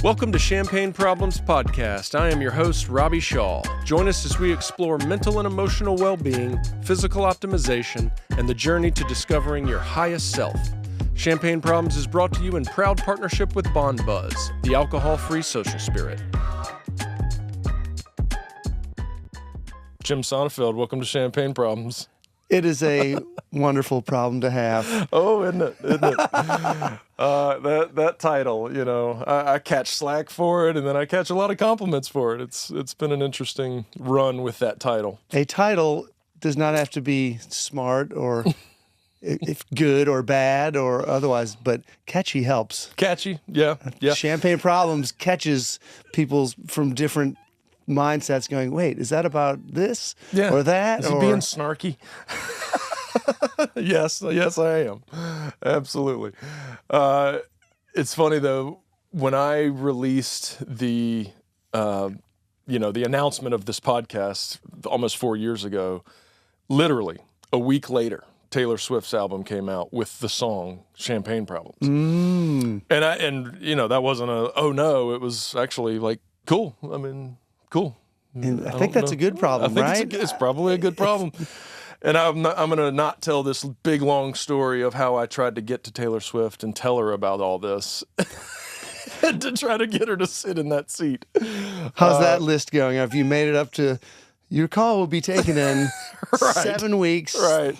Welcome to Champagne Problems Podcast. I am your host, Robbie Shaw. Join us as we explore mental and emotional well-being, physical optimization, and the journey to discovering your highest self. Champagne Problems is brought to you in proud partnership with Bond Buzz, the alcohol-free social spirit. Jim Sonefeld, welcome to Champagne Problems. It is a wonderful problem to have. Oh, isn't it? Isn't it? That title, you know, I catch slack for it, and then I catch a lot of compliments for it. It's been an interesting run with that title. A title does not have to be smart or if good or bad or otherwise, but catchy helps. Catchy, yeah. Champagne Problems catches people from different mindsets going, wait, is that about this or that? Is he being snarky? Yes, I am. Absolutely. It's funny though, when I released the announcement of this podcast almost 4 years ago, literally a week later, Taylor Swift's album came out with the song Champagne Problems. And that wasn't it was actually like, cool. I mean, cool. And I think that's a good problem, right? It's probably a good problem. And I'm going to not tell this big, long story of how I tried to get to Taylor Swift and tell her about all this and to try to get her to sit in that seat. How's that list going? Have you made it up to... Your call will be taken in 7 weeks. Right.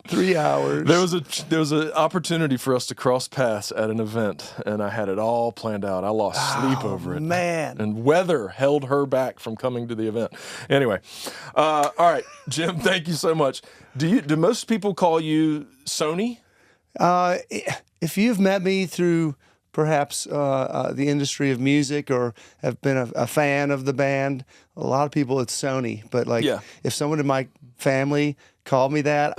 3 hours. There was an opportunity for us to cross paths at an event, and I had it all planned out. I lost sleep over it. Man. And weather held her back from coming to the event. Anyway, all right, Jim, thank you so much. Do most people call you Sony? If you've met me through perhaps the industry of music or have been a fan of the band, a lot of people it's Sony. But if someone in my family called me that,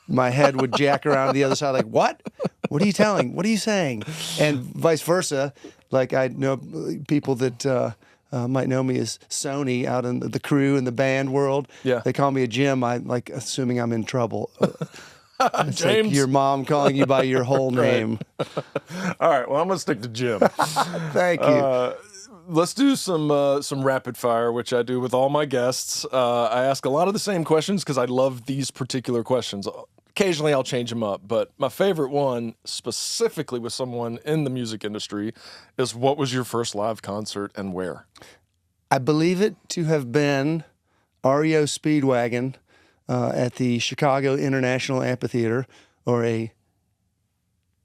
my head would jack around to the other side like, what? What are you telling? What are you saying? And vice versa. Like I know people that might know me as Sony out in the crew and the band world. Yeah. They call me a Jim. I like assuming I'm in trouble. It's James. like your mom calling you by your whole name. All right, well, I'm going to stick to Jim. Thank you. Let's do some rapid fire, which I do with all my guests. I ask a lot of the same questions because I love these particular questions. Occasionally I'll change them up, but my favorite one, specifically with someone in the music industry, is what was your first live concert and where? I believe it to have been REO Speedwagon at the Chicago International Amphitheater, or a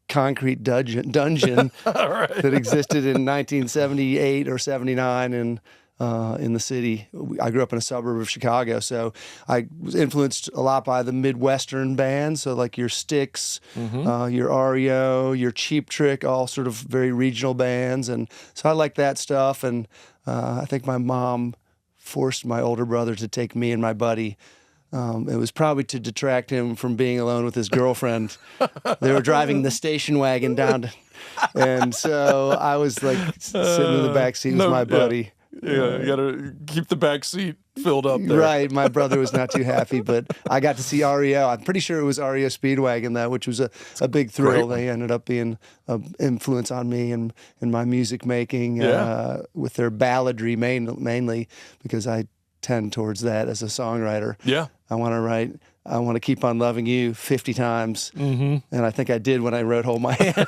concrete dungeon that existed in 1978 or 79 in the city. I grew up in a suburb of Chicago, so I was influenced a lot by the Midwestern bands, so like your Styx, your REO, your Cheap Trick, all sort of very regional bands, and so I like that stuff, and I think my mom forced my older brother to take me and my buddy. It was probably to detract him from being alone with his girlfriend. They were driving the station wagon down, and so I was like sitting in the back seat with my buddy. Yeah, you got to keep the back seat filled up there. Right, my brother was not too happy, but I got to see REO. I'm pretty sure it was REO Speedwagon, though, which was a big thrill. They ended up being an influence on me and my music making with their balladry mainly, because I tend towards that as a songwriter. Yeah. I want to write, I want to keep on loving you 50 times. And I think I did when I wrote Hold My Hand.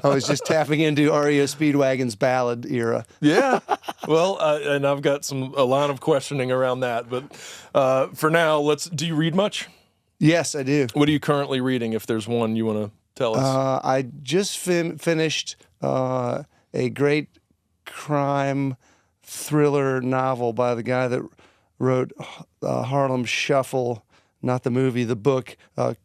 I was just tapping into REO Speedwagon's ballad era. Yeah. Well, and I've got a line of questioning around that. But for now, do you read much? Yes, I do. What are you currently reading, if there's one you want to tell us? I just finished a great crime thriller novel by the guy that wrote Harlem Shuffle, not the movie, the book,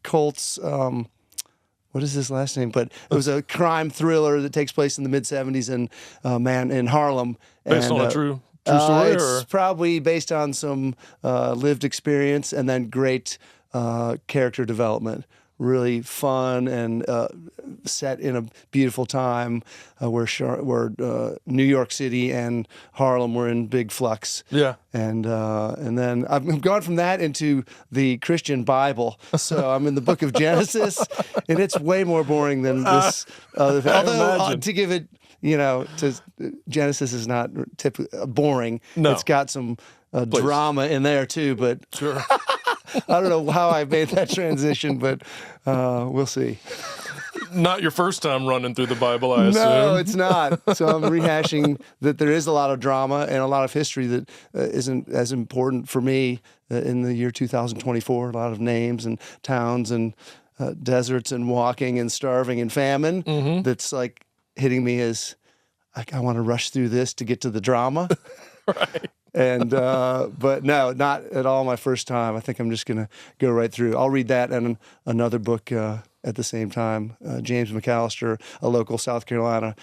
Colts. What is his last name? But it was a crime thriller that takes place in the mid-'70s in Harlem. Based on a true story? It's probably based on some lived experience and then great character development. Really fun and set in a beautiful time where New York City and Harlem were in big flux. Yeah. And then I've gone from that into the Christian Bible. So I'm in the book of Genesis, and it's way more boring than this other thing. Although, to give it Genesis is not boring. No. It's got some drama in there too, but Sure. I don't know how I made that transition, but we'll see. Not your first time running through the Bible, I assume. No, it's not. So I'm rehashing that there is a lot of drama and a lot of history that isn't as important for me in the year 2024. A lot of names and towns and deserts and walking and starving and famine. Mm-hmm. That's like hitting me as I want to rush through this to get to the drama. Right. And but no, not at all my first time. I think I'm just going to go right through. I'll read that and another book at the same time. James McAllister, a local South Carolina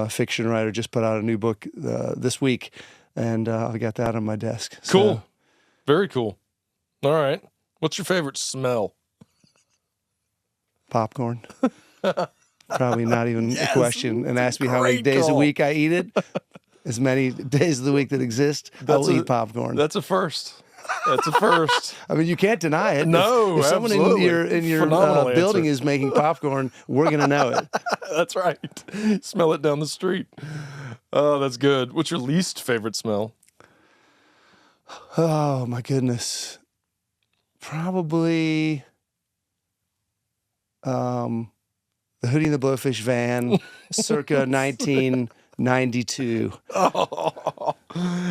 fiction writer, just put out a new book this week, and I got that on my desk. Cool. Very cool. All right. What's your favorite smell? Popcorn. Probably not even a question. And ask me how many great days a call. week I eat it. As many days of the week that exist, I'll eat popcorn. That's a first. That's a first. I mean, you can't deny it. No, if someone absolutely. in your Phenomenal building answer. is making popcorn, we're gonna know it. That's right. Smell it down the street. Oh, that's good. What's your least favorite smell? Oh my goodness, probably the Hootie and the Blowfish van, circa 1992. Oh,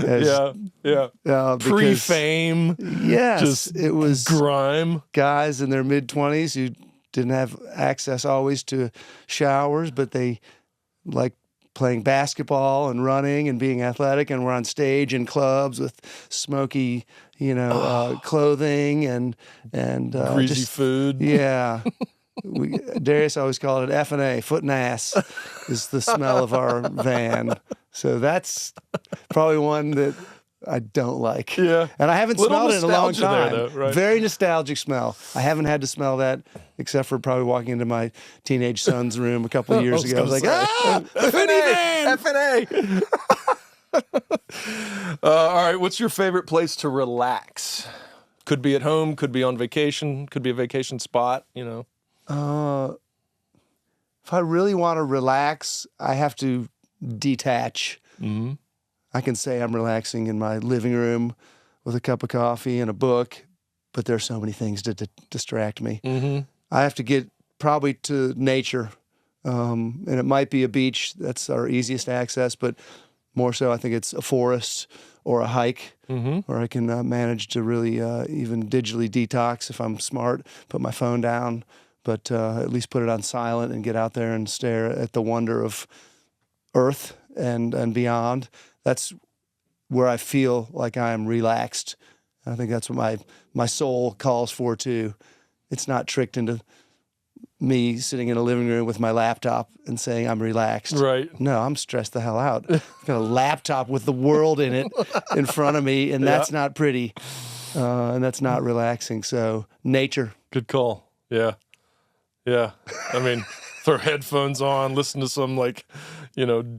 As- yeah. because- Pre-fame, Yes, just it was grime. guys in their mid-20s who didn't have access always to showers, but they liked playing basketball and running and being athletic, and were on stage in clubs with smoky, clothing and Greasy just, food. yeah. Darius always called it F&A, foot and ass, is the smell of our van. So that's probably one that I don't like. Yeah. And I haven't Little smelled it in a long nostalgia there, time. though, right? Very nostalgic smell. I haven't had to smell that except for probably walking into my teenage son's room a couple of years ago. I was like, F&A. All right. What's your favorite place to relax? Could be at home, could be on vacation, could be a vacation spot, if I really want to relax, I have to detach. Mm-hmm. I can say I'm relaxing in my living room with a cup of coffee and a book, but there's so many things to distract me. Mm-hmm. I have to get probably to nature, and it might be a beach. That's our easiest access, but more so I think it's a forest or a hike, where I can manage to really even digitally detox if I'm smart, put my phone down, but at least put it on silent and get out there and stare at the wonder of Earth and beyond. That's where I feel like I am relaxed. I think that's what my soul calls for too. It's not tricked into me sitting in a living room with my laptop and saying I'm relaxed. Right. No, I'm stressed the hell out. I've got a laptop with the world in it in front of me, and that's not pretty, and that's not relaxing. So nature. Good call. Yeah. Yeah. I mean, throw headphones on, listen to some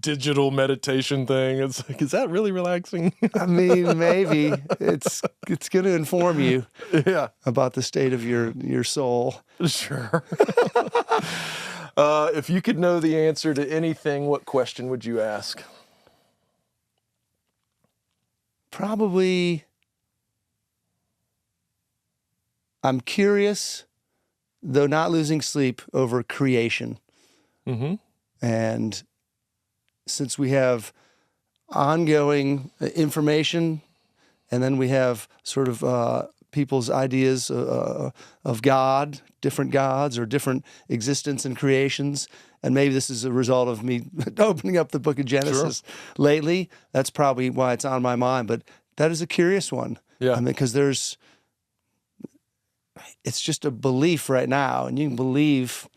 digital meditation thing. It's like, is that really relaxing? I mean, maybe it's going to inform you Yeah. about the state of your soul. Sure. If you could know the answer to anything, what question would you ask? Probably, I'm curious, though not losing sleep, over creation. Mm-hmm. And since we have ongoing information, and then we have sort of people's ideas of God, different gods or different existence and creations, and maybe this is a result of me opening up the book of Genesis lately. That's probably why it's on my mind, but that is a curious one. Yeah. I mean, because it's just a belief right now, and you can believe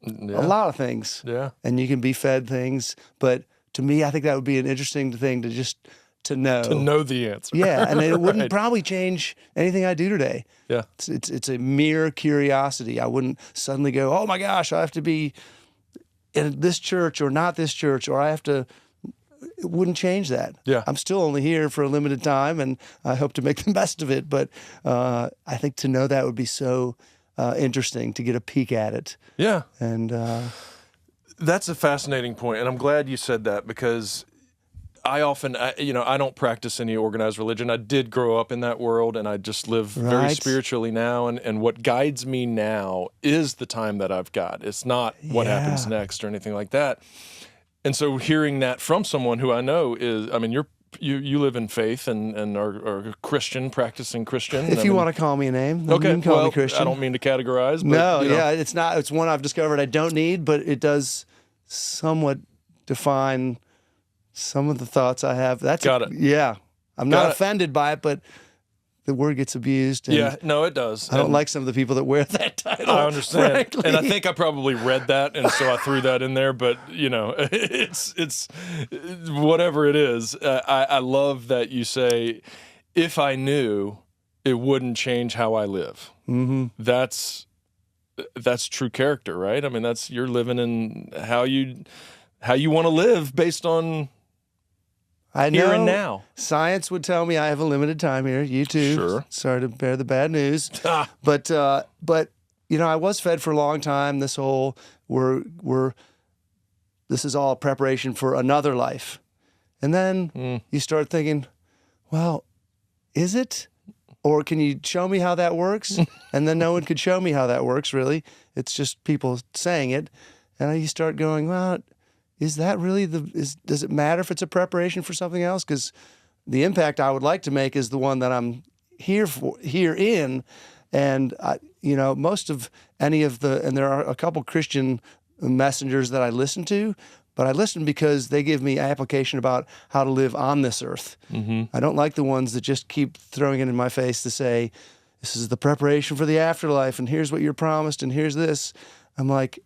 a lot of things. Yeah. And you can be fed things, but to me, I think that would be an interesting thing to know. To know the answer. Yeah, and it wouldn't Right. probably change anything I do today. Yeah. It's a mere curiosity. I wouldn't suddenly go, oh my gosh, I have to be in this church or not this church, or I have to. It wouldn't change that. Yeah. I'm still only here for a limited time, and I hope to make the best of it. But I think to know that would be so interesting to get a peek at it. Yeah. And That's a fascinating point, and I'm glad you said that because I don't practice any organized religion. I did grow up in that world, and I just live very spiritually now. And what guides me now is the time that I've got. It's not what happens next or anything like that. And so hearing that from someone who I know is, I mean, you live in faith and are a Christian, practicing Christian. If you want to call me a name, then okay, you can call me Christian. I don't mean to categorize. But, no, it's not. It's one I've discovered I don't need, but it does somewhat define some of the thoughts I have. Got it. Yeah. I'm not offended by it, but the word gets abused. And yeah, no, it does. I don't like some of the people that wear that title. I understand. Frankly. And I think I probably read that, and so I threw that in there. But, it's whatever it is. I love that you say, if I knew, it wouldn't change how I live. Mm-hmm. That's true character, right? I mean, you're living in how you want to live based on here and now. Science would tell me I have a limited time here. You too. Sure. Sorry to bear the bad news. But I was fed for a long time this whole this is all preparation for another life. And then you start thinking, well, is it? Or can you show me how that works? And then no one could show me how that works, really. It's just people saying it. And you start going, well, is that really does it matter if it's a preparation for something else? Because the impact I would like to make is the one that I'm here in. And, most of and there are a couple Christian messengers that I listen to, but I listen because they give me application about how to live on this earth. Mm-hmm. I don't like the ones that just keep throwing it in my face to say, this is the preparation for the afterlife, and here's what you're promised, and here's this. I'm like,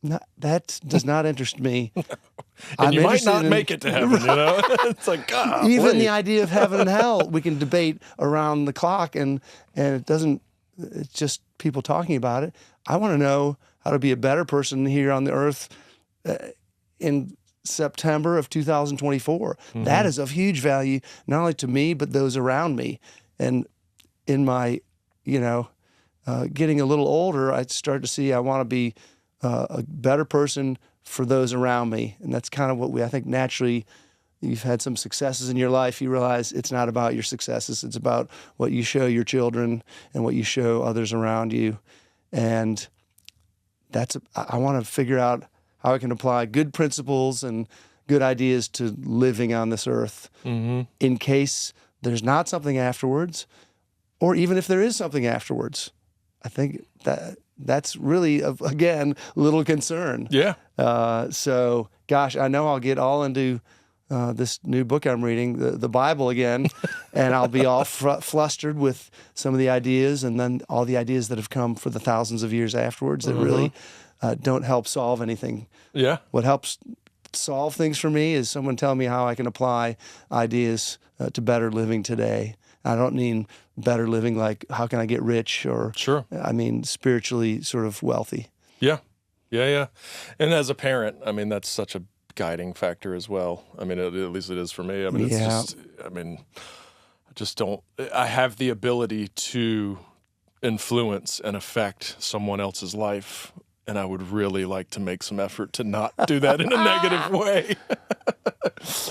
no, that does not interest me. And you might not make it to heaven, It's like, God. Even the idea of heaven and hell, we can debate around the clock, and it's just people talking about it. I want to know how to be a better person here on the earth in September of 2024. Mm-hmm. That is of huge value, not only to me, but those around me. And in my, getting a little older, I start to see I want to be a better person for those around me. And that's kind of what I think naturally, you've had some successes in your life, you realize it's not about your successes, it's about what you show your children and what you show others around you. And I want to figure out how I can apply good principles and good ideas to living on this earth in case there's not something afterwards, or even if there is something afterwards. I think that's really, again, a little concern. Yeah. So, gosh, I know I'll get all into this new book I'm reading, the Bible again, and I'll be all flustered with some of the ideas, and then all the ideas that have come for the thousands of years afterwards that really don't help solve anything. Yeah. What helps solve things for me is someone tell me how I can apply ideas to better living today. I don't mean better living like how can I get rich or sure. I mean spiritually sort of wealthy. Yeah. Yeah. And as a parent, I mean, that's such a guiding factor as well. I mean, at least it is for me. I mean, I have the ability to influence and affect someone else's life, and I would really like to make some effort to not do that in a negative way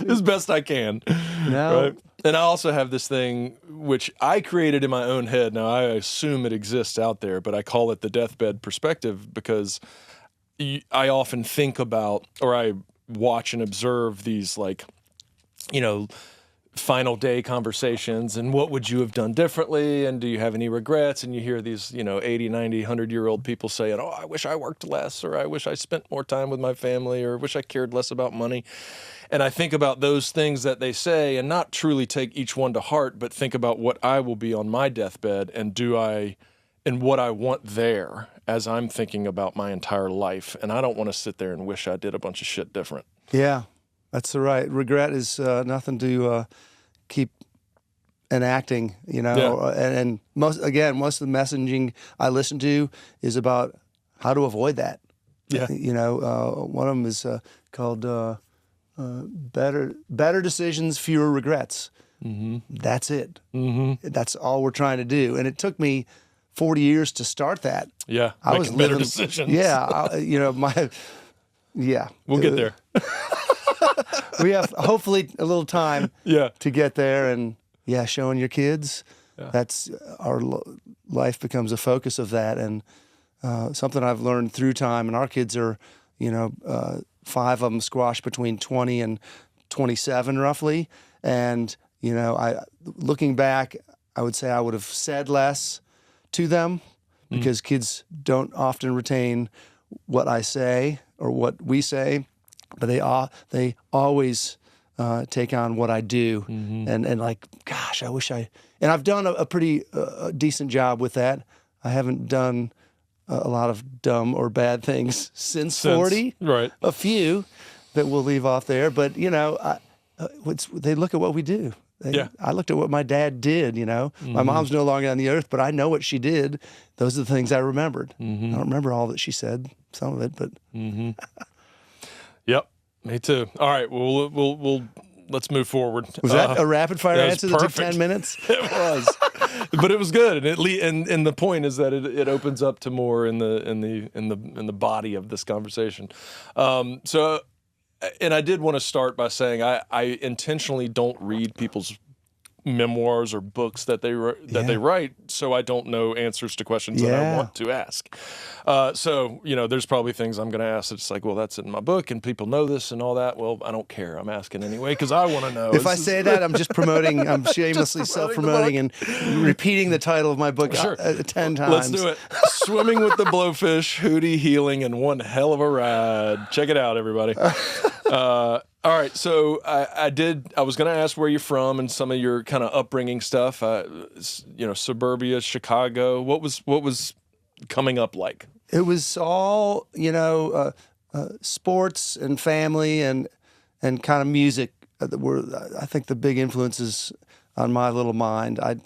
as best I can. No. Right? And I also have this thing which I created in my own head. Now, I assume it exists out there, but I call it the deathbed perspective because I often think about, or I watch and observe these, like, final day conversations and what would you have done differently and do you have any regrets, and you hear these 80, 90, 100-year-old people saying, oh, I wish I worked less, or I wish I spent more time with my family, or wish I cared less about money. And I think about those things that they say and not truly take each one to heart, but think about what I will be on my deathbed and what I want there as I'm thinking about my entire life. And I don't want to sit there and wish I did a bunch of shit different. Yeah. That's right. Regret is nothing to keep enacting, Yeah. And most of the messaging I listen to is about how to avoid that. Yeah. One of them is called Better Decisions, Fewer Regrets. Mm-hmm. That's it. Mm-hmm. That's all we're trying to do. And it took me 40 years to start that. Yeah. I was better decisions. Yeah. Yeah. We'll get there. We have hopefully a little time Yeah. to get there, and showing your kids. Yeah. That's life becomes a focus of that, and something I've learned through time. And our kids are, 5 of them squashed between 20 and 27 roughly. And, looking back, I would say I would have said less to them because kids don't often retain what I say or what we say, but they always take on what I do. And like, gosh, I wish and I've done a pretty decent job with that. I haven't done a lot of dumb or bad things since 40. Right. A few that we'll leave off there, but they look at what we do. I looked at what my dad did. My mom's no longer on the earth, but I know what she did. Those are the things I remembered. I don't remember all that she said, some of it, but. Yep, me too. All right, we'll let's move forward. Was that a rapid fire answer that took perfect. 10 minutes? It was, but it was good, and the point is that it opens up to more in the body of this conversation. So, and I did want to start by saying I intentionally don't read people's memoirs or books that they write, so I don't know answers to questions that I want to ask. So there's probably things I'm going to ask that's like, well, that's in my book and people know this and all that. Well, I don't care. I'm asking anyway because I want to know. If I say that, I'm just promoting. I'm shamelessly self-promoting and repeating the title of my book 10 times. Let's do it. Swimming with the Blowfish, Hootie healing, and one hell of a ride. Check it out, everybody. All right, so I was going to ask where you're from and some of your kind of upbringing stuff. Suburbia, Chicago. What was coming up like? It was all sports and family and kind of music that were, I think, the big influences on my little mind. I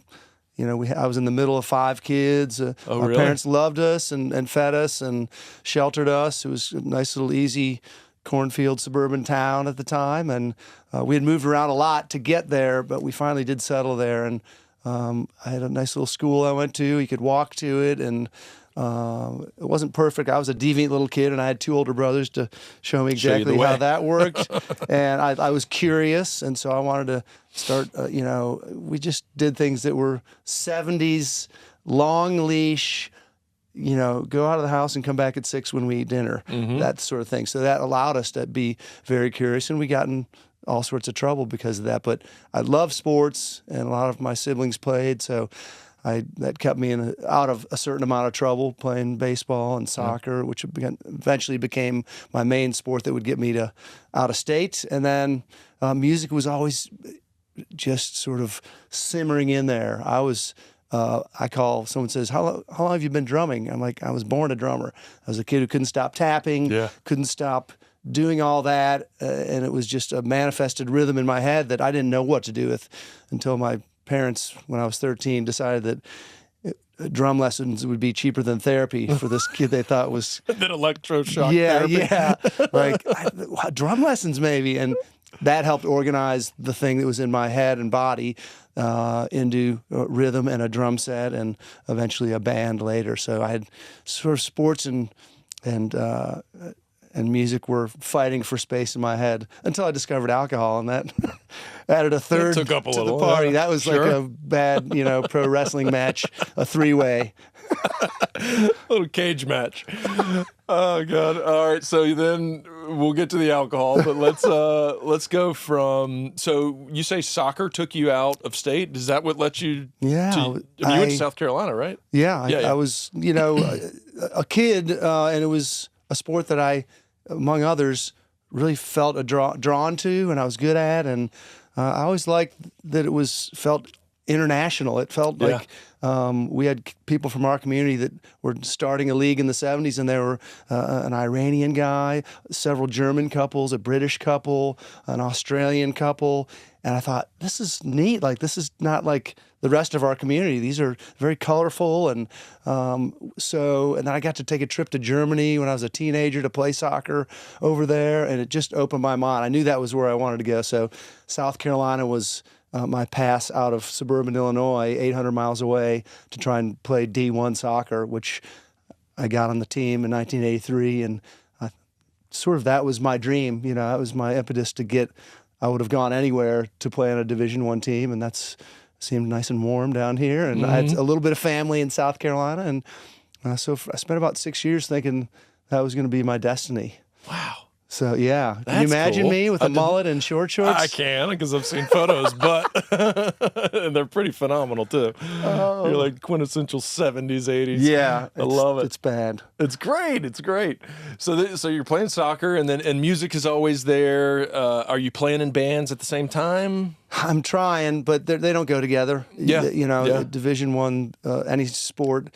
was in the middle of 5 kids. Our really? Parents loved us and fed us and sheltered us. It was a nice little easy cornfield suburban town at the time, and we had moved around a lot to get there, but we finally did settle there. And I had a nice little school I went to. You could walk to it, and it wasn't perfect. I was a deviant little kid, and I had 2 older brothers to show me exactly how that worked. And I was curious, and so I wanted to start. We just did things that were 70s, long leash. Go out of the house and come back at 6 when we eat dinner, that sort of thing. So that allowed us to be very curious, and we got in all sorts of trouble because of that. But I love sports, and a lot of my siblings played, so that kept me out of a certain amount of trouble playing baseball and soccer, which eventually became my main sport that would get me to out of state. And then music was always just sort of simmering in there. Someone says, how long have you been drumming? I'm like, I was born a drummer. I was a kid who couldn't stop tapping, couldn't stop doing all that, and it was just a manifested rhythm in my head that I didn't know what to do with until my parents, when I was 13, decided that drum lessons would be cheaper than therapy for this kid they thought was... Than electroshock therapy. Yeah. Like, drum lessons maybe, and that helped organize the thing that was in my head and body into rhythm and a drum set, and eventually a band later. So I had sort of sports and music were fighting for space in my head until I discovered alcohol, and that added a third to the party. That was like a bad, pro wrestling match, a 3-way. A little cage match. Oh God! All right, so then we'll get to the alcohol, but let's go from. So you say soccer took you out of state? Is that what let you? Yeah, you went to South Carolina, right? Yeah, I was, a kid, and it was a sport that I, among others, really felt drawn to, and I was good at, and I always liked that it felt international. It felt like we had people from our community that were starting a league in the 70s, and there were an Iranian guy, several German couples, a British couple, an Australian couple, and I thought, this is neat. Like, this is not like the rest of our community. These are very colorful, and and then I got to take a trip to Germany when I was a teenager to play soccer over there, and it just opened my mind. I knew that was where I wanted to go. So South Carolina was my pass out of suburban Illinois, 800 miles away, to try and play D1 soccer, which I got on the team in 1983, and sort of that was my dream. You know, that was my impetus to get. I would have gone anywhere to play on a Division I team, and that's seemed nice and warm down here. And I had a little bit of family in South Carolina, and so I spent about 6 years thinking that was going to be my destiny. Wow. So, yeah. Can you That's imagine cool. me with a mullet and short shorts? I can, because I've seen photos, but and they're pretty phenomenal, too. You're like quintessential 70s, 80s. Yeah. I love it. It's bad. It's great. It's great. So you're playing soccer, and music is always there. Are you playing in bands at the same time? I'm trying, but they don't go together. Yeah. You know, Yeah. Division I, any sport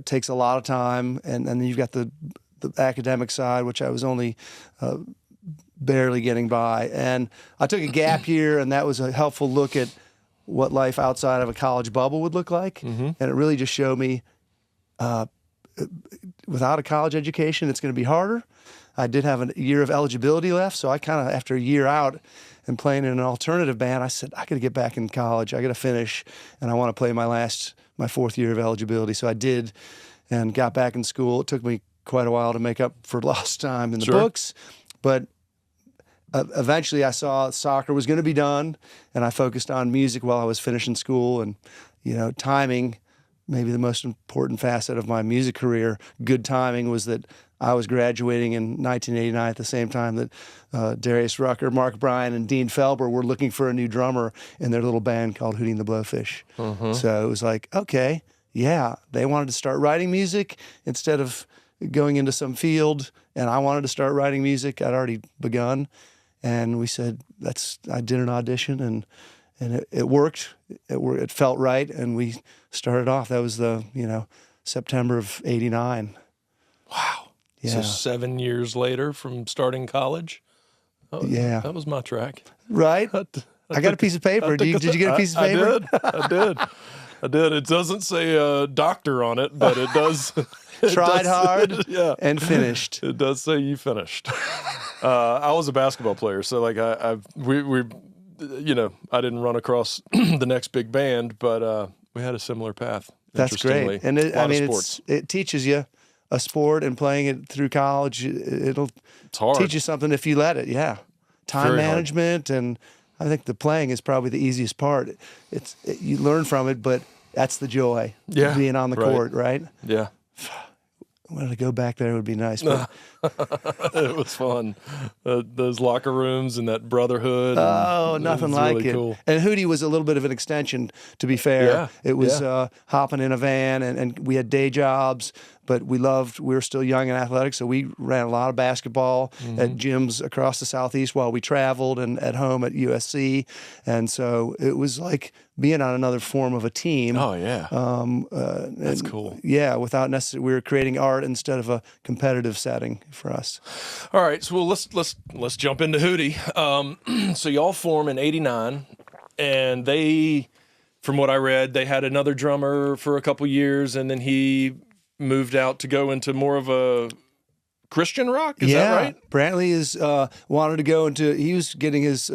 takes a lot of time, and then you've got the academic side, which I was only barely getting by. And I took a gap year, and that was a helpful look at what life outside of a college bubble would look like. And it really just showed me without a college education, it's going to be harder. I did have a year of eligibility left, so I kind of, after a year out and playing in an alternative band, I said, I got to get back in college. I got to finish, and I want to play my fourth year of eligibility. So I did, and got back in school. It took me quite a while to make up for lost time in the books, but eventually I saw soccer was going to be done, and I focused on music while I was finishing school. And, you know, timing, maybe the most important facet of my music career. Good timing was that I was graduating in 1989 at the same time that Darius Rucker, Mark Bryan, and Dean Felber were looking for a new drummer in their little band called Hootie and the Blowfish. So it was like, okay, yeah, they wanted to start writing music instead of going into some field, and I wanted to start writing music. I'd already begun, and we said, I did an audition, and it worked. It felt right, and we started off. That was September of '89. Wow. Yeah. So 7 years later from starting college? Oh, yeah. That was my track. Right? I got a piece of paper. Did you get a piece of paper? I did. It doesn't say doctor on it, but it does. Tried hard and finished. It does say you finished. I was a basketball player, so like we I didn't run across the next big band, but we had a similar path. That's great, and it teaches you a sport, and playing it through college, it's hard. Teach you something if you let it. Yeah, time Very management, and I think the playing is probably the easiest part. You learn from it, but that's the joy. Yeah, being on the court, right? Yeah. Wanted to go back there, it would be nice. But it was fun. Those locker rooms and that brotherhood. Oh, nothing like really it. Cool. And Hootie was a little bit of an extension, to be fair. Yeah. It was hopping in a van, and we had day jobs, but we were still young and athletic, so we ran a lot of basketball at gyms across the Southeast while we traveled, and at home at USC. And so it was like being on another form of a team. Oh, yeah. That's cool. Yeah, without necessarily, we were creating art instead of a competitive setting for us. All right, so let's jump into Hootie. So y'all form in '89, and they, from what I read, they had another drummer for a couple years, and then he moved out to go into more of a Christian rock? Is that right? Brantley wanted to go into, he was getting his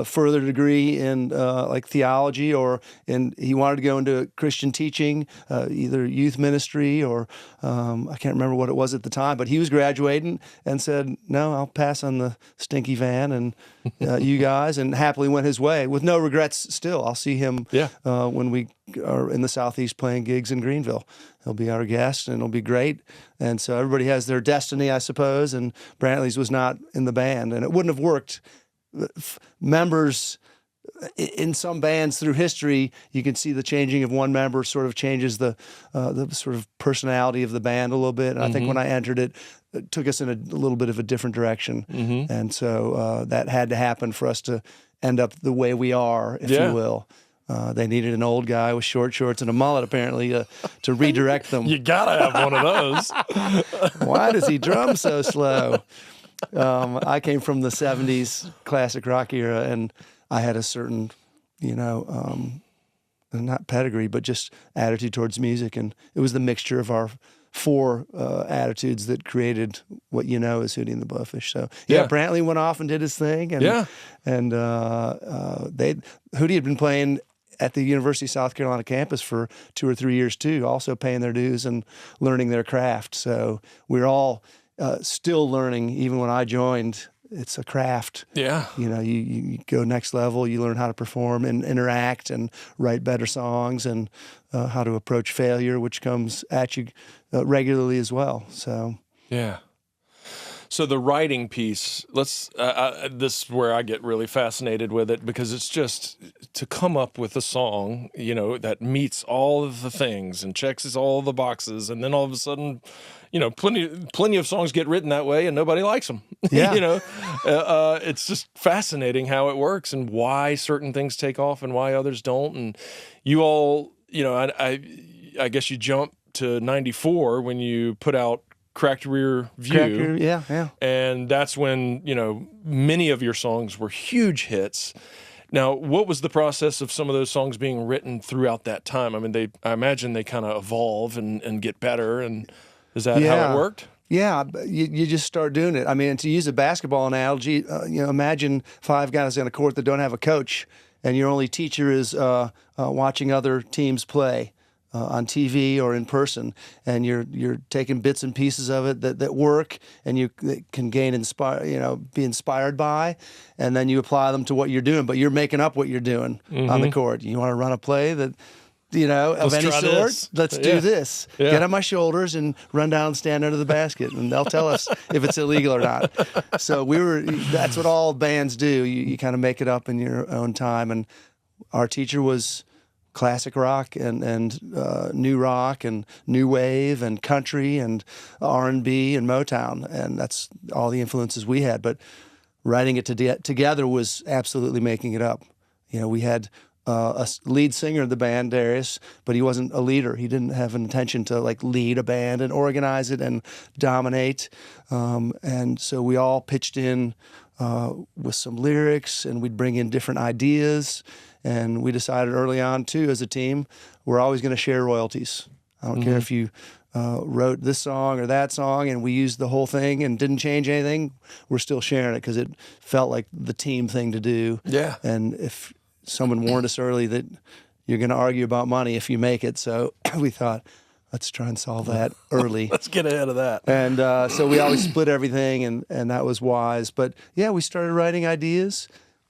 further degree in like theology, and he wanted to go into Christian teaching, either youth ministry or I can't remember what it was at the time, but he was graduating and said, no, I'll pass on the stinky van and you guys, and happily went his way with no regrets still. I'll see him when we are in the Southeast playing gigs in Greenville. He'll be our guest, and it'll be great. And so everybody has their destiny, I suppose, and Brantley's was not in the band, and it wouldn't have worked. Members in some bands through history, you can see the changing of one member sort of changes the sort of personality of the band a little bit. And I think when I entered it, it took us in a little bit of a different direction. And so that had to happen for us to end up the way we are, if you will. They needed an old guy with short shorts and a mullet, apparently, to redirect them. You gotta have one of those. Why does he drum so slow? I came from the 70s classic rock era, and I had a certain, not pedigree, but just attitude towards music. And it was the mixture of our four attitudes that created what you know as Hootie and the Blowfish. So Brantley went off and did his thing, and Hootie had been playing at the University of South Carolina campus for 2 or 3 years too, also paying their dues and learning their craft. So we're all still learning. Even when I joined, it's a craft. Yeah. You go next level. You learn how to perform and interact and write better songs, and how to approach failure, which comes at you regularly as well. So yeah. So the writing piece, this is where I get really fascinated with it, because it's just to come up with a song, that meets all of the things and checks all the boxes, and then all of a sudden, plenty of songs get written that way and nobody likes them. Yeah. It's just fascinating how it works and why certain things take off and why others don't. And you all, I guess you jump to 94 when you put out Cracked Rear View. Yeah. And that's when, many of your songs were huge hits. Now, what was the process of some of those songs being written throughout that time? I mean, I imagine they kind of evolve and get better. And is that how it worked? Yeah, you just start doing it. I mean, to use a basketball analogy, imagine 5 guys on a court that don't have a coach, and your only teacher is watching other teams play on TV or in person, and you're taking bits and pieces of it that work, and you can be inspired by, and then you apply them to what you're doing. But you're making up what you're doing on the court. You want to run a play that, of any sort. This. Let's do this. Yeah. Get on my shoulders and run down and stand under the basket, and they'll tell us if it's illegal or not. So that's what all bands do. You kind of make it up in your own time. And our teacher was classic rock and new rock and new wave and country and R&B and Motown, and that's all the influences we had. But writing it together was absolutely making it up. We had a lead singer of the band, Darius, but he wasn't a leader. He didn't have an intention to lead a band and organize it and dominate. And so we all pitched in with some lyrics, and we'd bring in different ideas. And we decided early on, too, as a team, we're always going to share royalties. I don't care if you wrote this song or that song and we used the whole thing and didn't change anything, we're still sharing it because it felt like the team thing to do. Yeah. And if someone warned us early that you're going to argue about money if you make it, so we thought, let's try and solve that early. Let's get ahead of that. And so we always split everything, and that was wise. But yeah, we started writing ideas.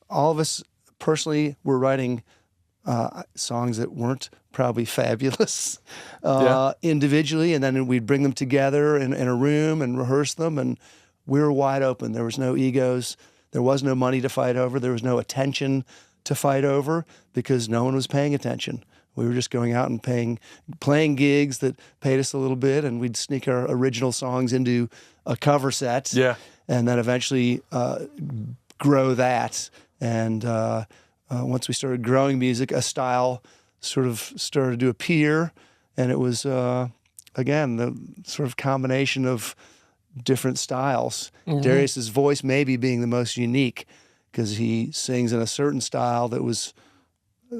All of us personally were writing songs that weren't probably fabulous individually, and then we'd bring them together in a room and rehearse them, and we were wide open. There was no egos. There was no money to fight over. There was no attention to fight over because no one was paying attention. We were just going out and playing gigs that paid us a little bit, and we'd sneak our original songs into a cover set, and then eventually grow that. And once we started growing music, a style sort of started to appear, and it was, again, the sort of combination of different styles. Darius's voice maybe being the most unique because he sings in a certain style that was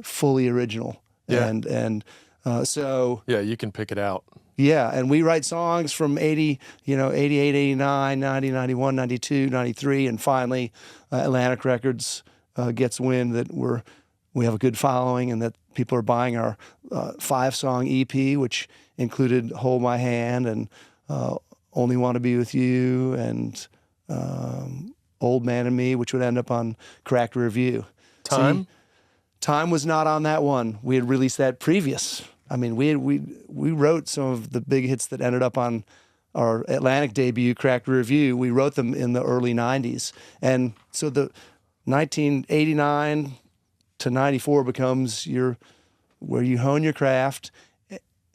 fully original. Yeah. And so... Yeah, you can pick it out. Yeah, and we write songs from 88, 89, 90, 91, 92, 93, and finally Atlantic Records gets wind that we have a good following and that people are buying our 5-song EP, which included Hold My Hand and Only Want to Be With You and Old Man and Me, which would end up on Cracked Rear View. Time? See, Time was not on that one. We had released that previous. I mean, we wrote some of the big hits that ended up on our Atlantic debut, Cracked Rear View. We wrote them in the early 90s. And so the 1989 to 94 becomes where you hone your craft.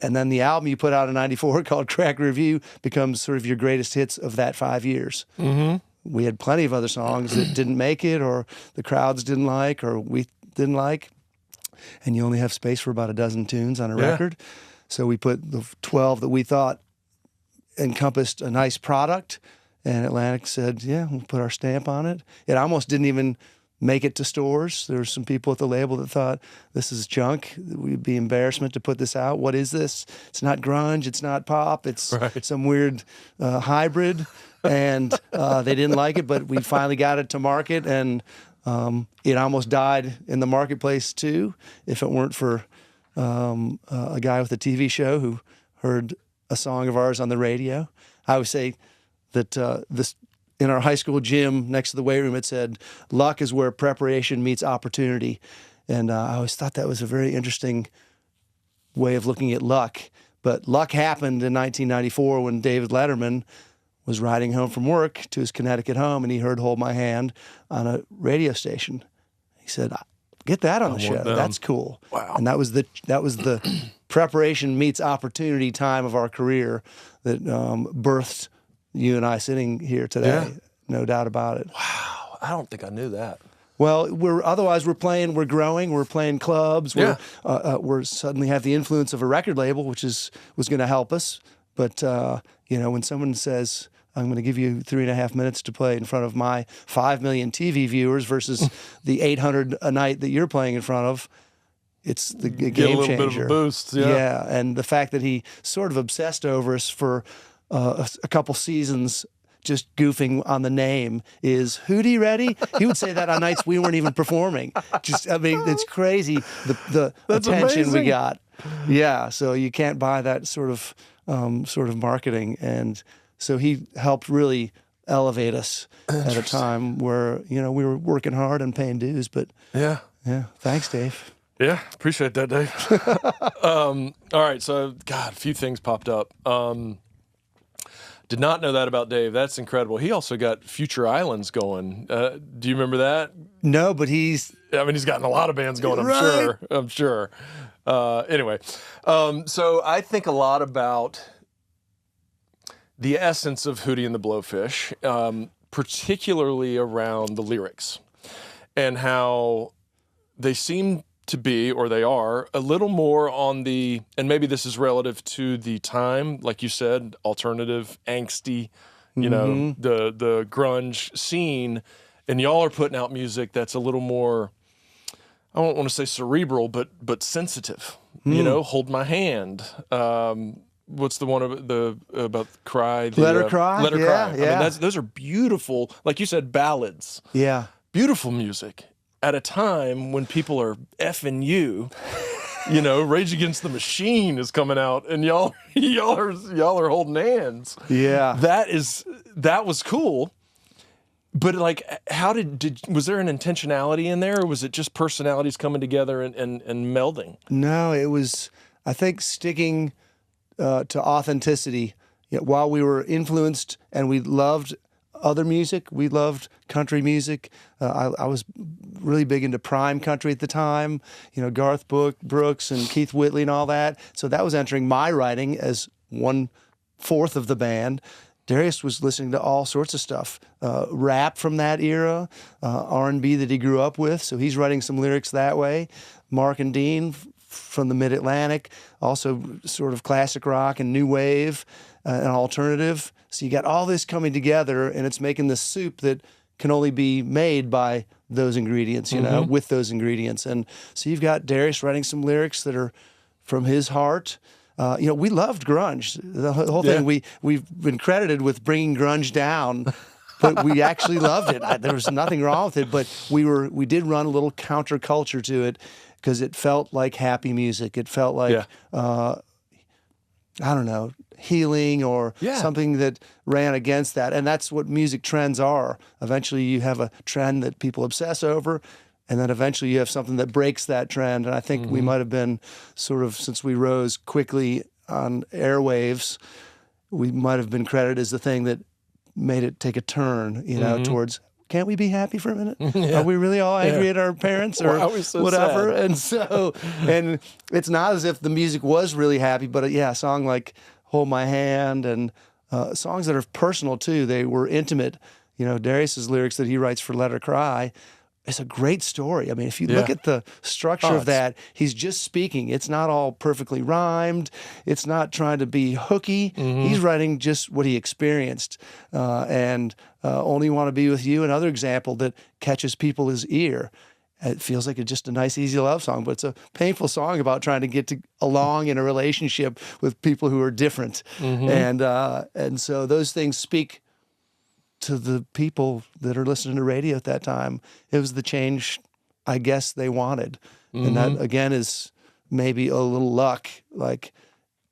And then the album you put out in 94 called Cracked Rear View becomes sort of your greatest hits of that 5 years. Mm-hmm. We had plenty of other songs that didn't make it or the crowds didn't like or we didn't like. And you only have space for about a dozen tunes on a record. So we put the 12 that we thought encompassed a nice product. And Atlantic said, yeah, we'll put our stamp on it. It almost didn't even make it to stores. There were some people at the label that thought, this is junk. It would be embarrassment to put this out. What is this? It's not grunge. It's not pop. It's some weird hybrid. And they didn't like it, but we finally got it to market. And it almost died in the marketplace, too, if it weren't for a guy with a TV show who heard a song of ours on the radio. I would say that this in our high school gym next to the weight room, it said, "Luck is where preparation meets opportunity." And I always thought that was a very interesting way of looking at luck. But luck happened in 1994 when David Letterman was riding home from work to his Connecticut home, and he heard "Hold My Hand" on a radio station. He said, "Get that on the show. That's cool." Wow. And that was the preparation meets opportunity time of our career that birthed you and I sitting here today. Yeah. No doubt about it. Wow. I don't think I knew that. Well, we're growing, we're playing clubs, we're suddenly have the influence of a record label, which was going to help us. But, when someone says, "I'm going to give you 3.5 minutes to play in front of my 5 million TV viewers versus the 800 a night that you're playing in front of," it's the game changer. Get a little bit of a boost, yeah. Yeah, and the fact that he sort of obsessed over us for a couple seasons just goofing on the name is, "Hootie ready?" He would say that on nights we weren't even performing. It's crazy the attention we got. Yeah, so you can't buy that sort of marketing, and so he helped really elevate us at a time where we were working hard and paying dues. But yeah, thanks, Dave. Yeah, appreciate that, Dave. All right, so a few things popped up. Did not know that about Dave. That's incredible. He also got Future Islands going. Do you remember that? No, but he's gotten a lot of bands going, I'm sure. Anyway, so I think a lot about the essence of Hootie and the Blowfish, particularly around the lyrics and how they seem to be, or they are, a little more on the, and maybe this is relative to the time, like you said, alternative, angsty, the grunge scene, and y'all are putting out music that's a little more, I don't want to say cerebral, but sensitive. Hold My Hand. What's the one about Cry? Let Her Cry. Let Her Cry. Yeah. I mean, those are beautiful, like you said, ballads. Yeah. Beautiful music at a time when people are effing you. Rage Against the Machine is coming out, and y'all are holding hands. Yeah. That was cool. But like, how was there an intentionality in there, or was it just personalities coming together and melding? No, it was, I think, sticking to authenticity. While we were influenced and we loved other music, we loved country music. I was really big into prime country at the time, Garth Brooks and Keith Whitley and all that. So that was entering my writing as 1/4 of the band. Darius was listening to all sorts of stuff, rap from that era, R&B that he grew up with. So he's writing some lyrics that way. Mark and Dean from the Mid-Atlantic, also sort of classic rock and new wave and alternative. So you got all this coming together, and it's making this soup that can only be made by those ingredients, with those ingredients. And so you've got Darius writing some lyrics that are from his heart. We loved grunge. The whole thing, we've been credited with bringing grunge down, but we actually loved it. There was nothing wrong with it, but we did run a little counterculture to it because it felt like happy music. It felt like, I don't know, healing or something that ran against that. And that's what music trends are. Eventually you have a trend that people obsess over, and then eventually you have something that breaks that trend. And I think we might have been sort of, since we rose quickly on airwaves, we might have been credited as the thing that made it take a turn, towards, can't we be happy for a minute? Are we really all angry at our parents or whatever? Sad? And so, and it's not as if the music was really happy, but a song like Hold My Hand and songs that are personal too. They were intimate. Darius's lyrics that he writes for Let Her Cry, it's a great story. I mean, if you look at the structure of that, he's just speaking. It's not all perfectly rhymed. It's not trying to be hooky. He's writing just what he experienced. And Only Want to Be With You, another example that catches people's ear. It feels like it's just a nice, easy love song, but it's a painful song about trying to get along in a relationship with people who are different. And so those things speak to the people that are listening to radio at that time. It was the change, I guess, they wanted. And that, again, is maybe a little luck. Like,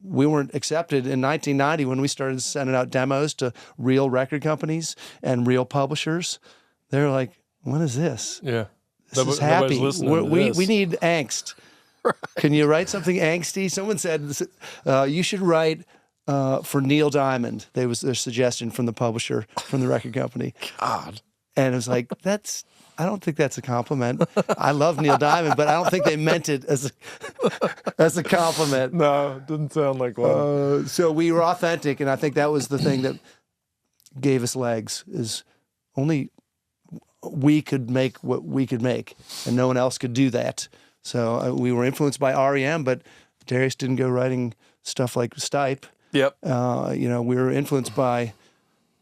we weren't accepted in 1990 when we started sending out demos to real record companies and real publishers. They're like, when is this? Yeah. This is happy. We need angst. Right. Can you write something angsty? Someone said you should write for Neil Diamond. There was their suggestion from the publisher, from the record company. God. And it was like, I don't think that's a compliment. I love Neil Diamond, but I don't think they meant it as a compliment. No, it didn't sound like one. So we were authentic, and I think that was the thing that gave us legs, is only we could make what we could make, and no one else could do that. So we were influenced by REM, but Darius didn't go writing stuff like Stipe. Yep. We were influenced by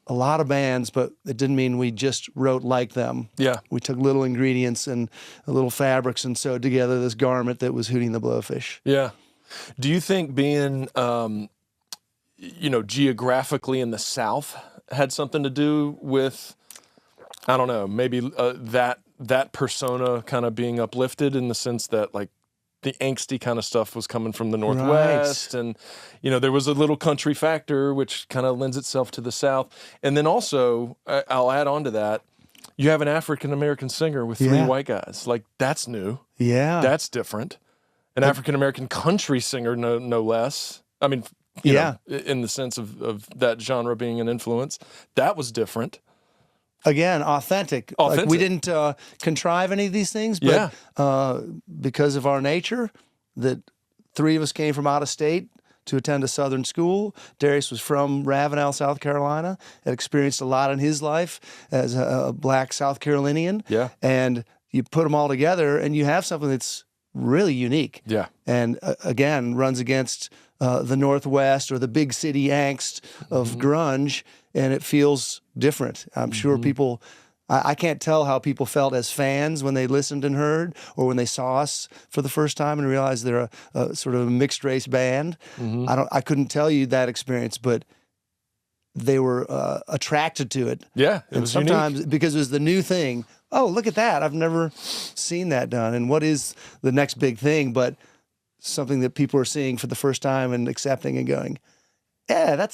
a lot of bands, but it didn't mean we just wrote like them. Yeah. We took little ingredients and little fabrics and sewed together this garment that was Hootie and the Blowfish. Yeah. Do you think being, geographically in the South had something to do with, I don't know, maybe that persona kind of being uplifted, in the sense that, like, the angsty kind of stuff was coming from the Northwest, right. And, there was a little country factor, which kind of lends itself to the South. And then also, I'll add on to that, you have an African-American singer with three white guys. Like, that's new. Yeah. That's different. An African-American country singer, no less. I mean, you know, in the sense of that genre being an influence. That was different. Again, authentic. Like, we didn't contrive any of these things, but because of our nature, that three of us came from out of state to attend a Southern school. Darius was from Ravenel, South Carolina, had experienced a lot in his life as a black South Carolinian. Yeah. And you put them all together, and you have something that's really unique. Yeah. And again, runs against the Northwest or the big city angst of grunge, and it feels different. I'm sure people, I can't tell how people felt as fans when they listened and heard, or when they saw us for the first time and realized they're a sort of a mixed race band. I couldn't tell you that experience, but they were attracted to it. Yeah, it and was sometimes unique. Because it was the new thing. Oh, look at that. I've never seen that done. And what is the next big thing but something that people are seeing for the first time and accepting and going, yeah,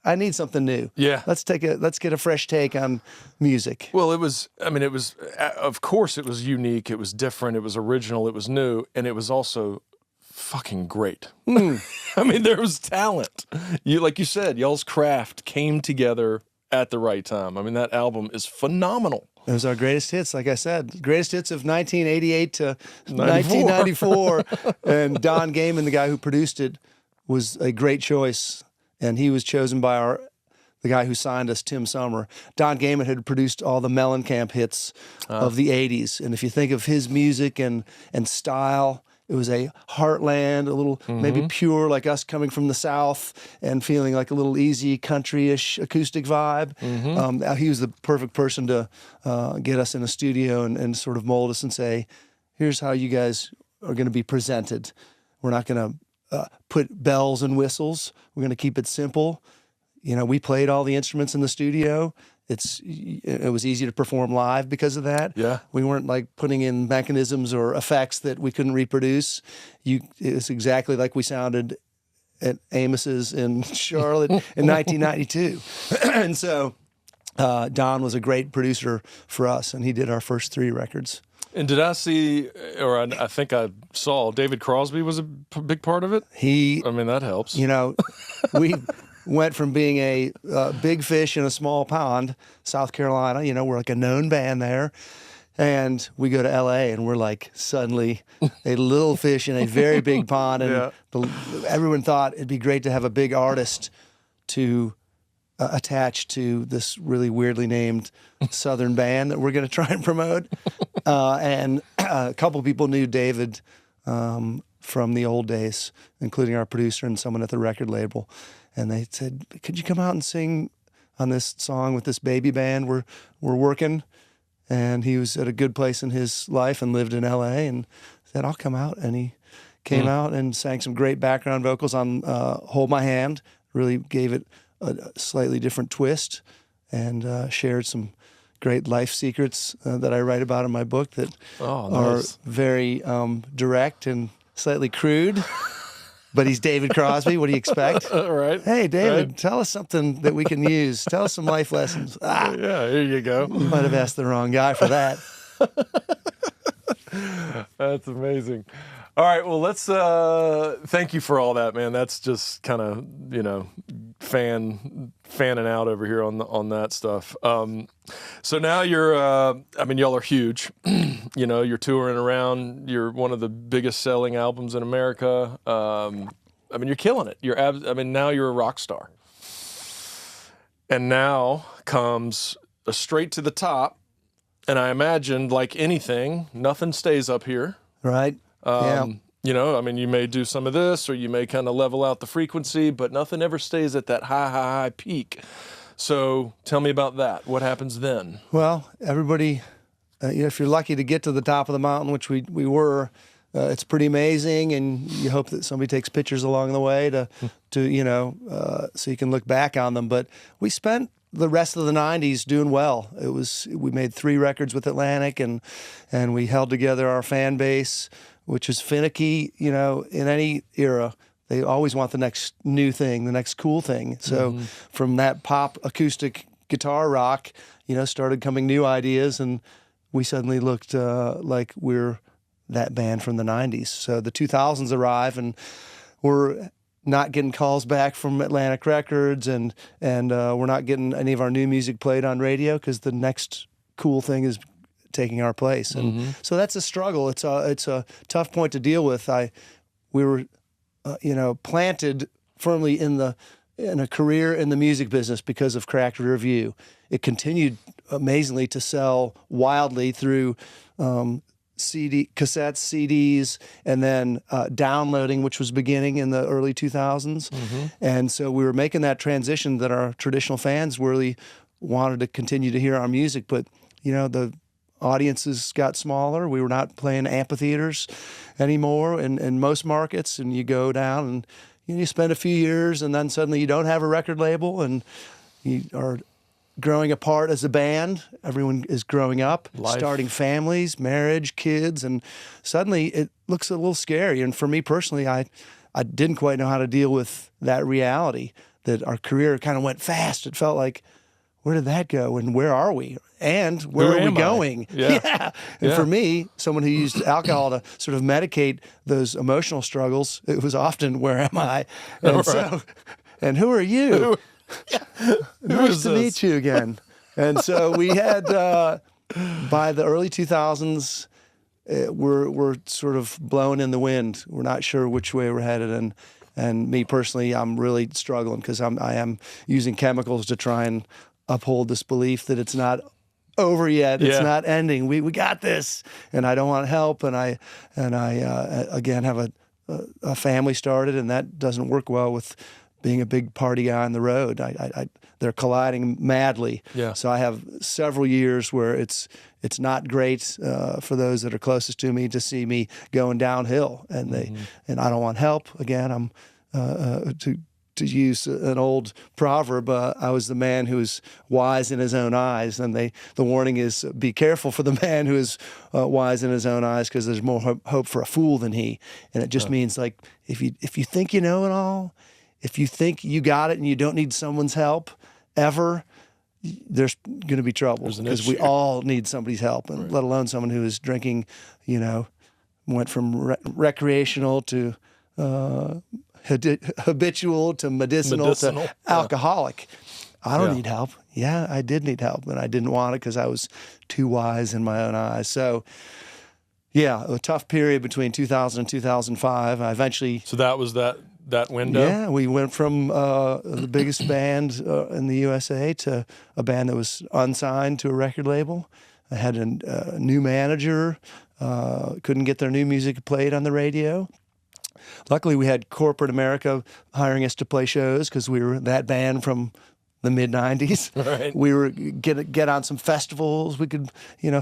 I need something new. Yeah. Let's get a fresh take on music. Well, of course it was unique, it was different, it was original, it was new, and it was also fucking great. I mean, there was talent. Like you said, y'all's craft came together at the right time. I mean, that album is phenomenal. It was our greatest hits, like I said. Greatest hits of 1988 to 1994. And Don Gaiman, the guy who produced it, was a great choice. And he was chosen by the guy who signed us, Tim Summer. Don Gaiman had produced all the Mellencamp hits of the 80s. And if you think of his music and style, it was a heartland, a little maybe pure, like us coming from the South and feeling like a little easy country-ish acoustic vibe. He was the perfect person to get us in a studio and sort of mold us and say, here's how you guys are going to be presented. We're not going to put bells and whistles. We're going to keep it simple. We played all the instruments in the studio. It was easy to perform live because of that. Yeah. We weren't like putting in mechanisms or effects that we couldn't reproduce. It's exactly like we sounded at Amos's in Charlotte in 1992. And so Don was a great producer for us, and he did our first 3 records. And did I see, or I think I saw, David Crosby was a big part of it? That helps. We went from being a big fish in a small pond, South Carolina. We're like a known band there. And we go to L.A. and we're like suddenly a little fish in a very big pond. And everyone thought it'd be great to have a big artist to attach to this really weirdly named Southern band that we're going to try and promote. And a couple people knew David from the old days, including our producer and someone at the record label. And they said, could you come out and sing on this song with this baby band we're working? And he was at a good place in his life and lived in L.A. and said, I'll come out. And he came out and sang some great background vocals on Hold My Hand, really gave it a slightly different twist, and shared some great life secrets that I write about in my book that are very direct and slightly crude. but he's David Crosby. What do you expect? Right. Hey, David, Right. tell us something that we can use. Tell us some life lessons. Yeah, here you go. You might have asked the wrong guy for that. That's amazing. All right, well, let's thank you for all that, man. That's just kind of, fanning out over here on that stuff. So now you're, y'all are huge. You're touring around. You're one of the biggest selling albums in America. You're killing it. Now you're a rock star. And now comes a straight to the top. And I imagine, like anything, nothing stays up here. Right. Yeah. You may do some of this, or you may kind of level out the frequency, but nothing ever stays at that high peak. So tell me about that. What happens then? Well, everybody, if you're lucky to get to the top of the mountain, which we were, it's pretty amazing, and you hope that somebody takes pictures along the way to so you can look back on them. But we spent the rest of the 90s doing well. We made 3 records with Atlantic, and we held together our fan base, which is finicky, in any era. They always want the next new thing, the next cool thing. So from that pop acoustic guitar rock, started coming new ideas, and we suddenly looked like we're that band from the 90s. So the 2000s arrive, and we're not getting calls back from Atlantic Records, and we're not getting any of our new music played on radio because the next cool thing is taking our place. And so that's a struggle. It's a tough point to deal with. We were planted firmly in a career in the music business because of Cracked Rear View. It continued amazingly to sell wildly through cassettes, CDs, and then downloading, which was beginning in the early 2000s. And so we were making that transition that our traditional fans really wanted to continue to hear our music, but the audiences got smaller. We were not playing amphitheaters anymore in most markets, and you go down and you spend a few years, and then suddenly you don't have a record label, and you are growing apart as a band. Everyone is growing up, starting families, marriage, kids, and suddenly it looks a little scary. And for me personally, I didn't quite know how to deal with that reality, that our career kind of went fast. It felt like, where did that go, and where are we, and where are we going? Yeah. And for me, someone who used alcohol to sort of medicate those emotional struggles, it was often, where am I? And and who are you? Nice to meet you again. And so we had, by the early 2000s, we're sort of blowing in the wind. We're not sure which way we're headed. And me personally, I'm really struggling because I am using chemicals to try and uphold this belief that it's not over yet. It's not ending. We got this, and I don't want help. And I again have a family started, and that doesn't work well with being a big party guy on the road. They're colliding madly. Yeah. So I have several years where it's not great for those that are closest to me to see me going downhill, and and I don't want help. Again, I'm to use an old proverb, I was the man who is wise in his own eyes, and the warning is, be careful for the man who is wise in his own eyes, because there's more hope for a fool than he. And it just means, like, if you think you know it all, if you think you got it and you don't need someone's help ever, there's going to be trouble, because we all need somebody's help, and let alone someone who is drinking, went from recreational to habitual to medicinal to alcoholic. I don't need help. Yeah, I did need help, and I didn't want it because I was too wise in my own eyes. So, yeah, a tough period between 2000 and 2005. I eventually... So that was that window? Yeah, we went from the biggest band in the USA to a band that was unsigned to a record label. I had a new manager, couldn't get their new music played on the radio. Luckily, we had corporate America hiring us to play shows because we were that band from the mid-'90s. Right. We were get on some festivals. We could,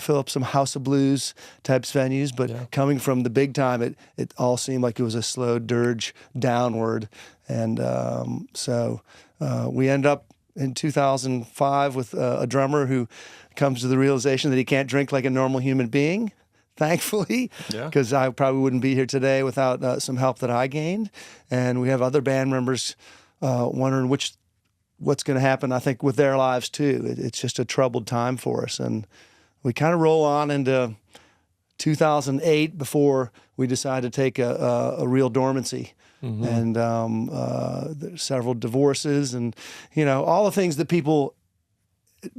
fill up some House of Blues types venues. But coming from the big time, it all seemed like it was a slow dirge downward. And so we end up in 2005 with a drummer who comes to the realization that he can't drink like a normal human being. thankfully, because I probably wouldn't be here today without some help that I gained. And we have other band members wondering what's going to happen, I think, with their lives too. It's just a troubled time for us. And we kind of roll on into 2008 before we decide to take a real dormancy. And there's several divorces and, all the things that people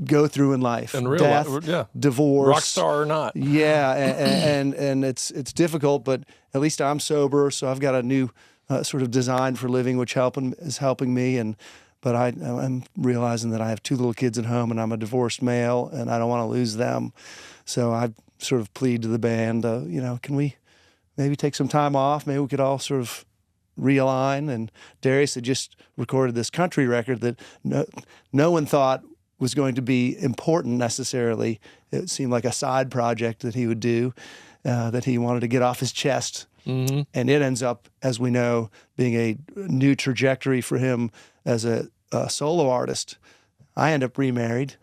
go through in life. And real death, life, divorce. Rock star or not. Yeah, and it's difficult, but at least I'm sober, so I've got a new sort of design for living, which is helping me. But I'm realizing that I have 2 little kids at home, and I'm a divorced male, and I don't want to lose them. So I sort of plead to the band, can we maybe take some time off? Maybe we could all sort of realign. And Darius had just recorded this country record that no one thought was going to be important necessarily. It seemed like a side project that he would do, that he wanted to get off his chest. And it ends up, as we know, being a new trajectory for him as a solo artist. I end up remarried.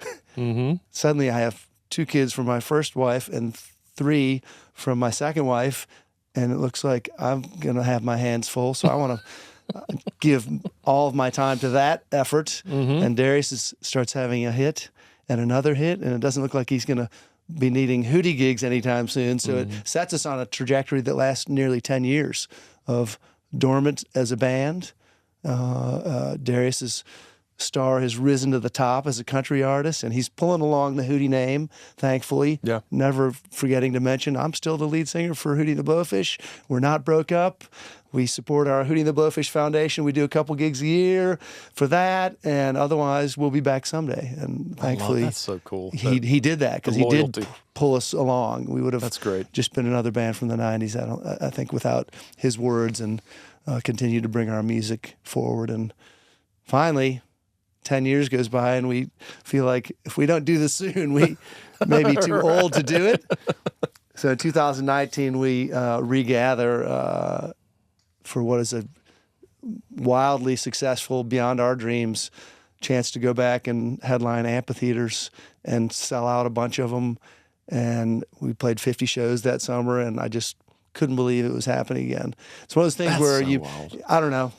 Suddenly I have 2 kids from my first wife and 3 from my second wife, and it looks like I'm going to have my hands full. So I want to give all of my time to that effort. And Darius starts having a hit and another hit, and it doesn't look like he's going to be needing Hootie gigs anytime soon. So it sets us on a trajectory that lasts nearly 10 years of dormant as a band. Darius's star has risen to the top as a country artist, and he's pulling along the Hootie name, thankfully. Yeah. Never forgetting to mention, I'm still the lead singer for Hootie and the Blowfish. We're not broke up. We support our Hootie and the Blowfish Foundation. We do a couple gigs a year for that, and otherwise we'll be back someday. And thankfully, that's so cool. He did that because he did pull us along. We would have just been another band from the 90s, I think, without his words, and continue to bring our music forward. And finally, 10 years goes by, and we feel like if we don't do this soon, we may be too old to do it. So in 2019, we regather for what is a wildly successful, beyond our dreams, chance to go back and headline amphitheaters and sell out a bunch of them. And we played 50 shows that summer, and I just couldn't believe it was happening again. It's one of those things where I don't know,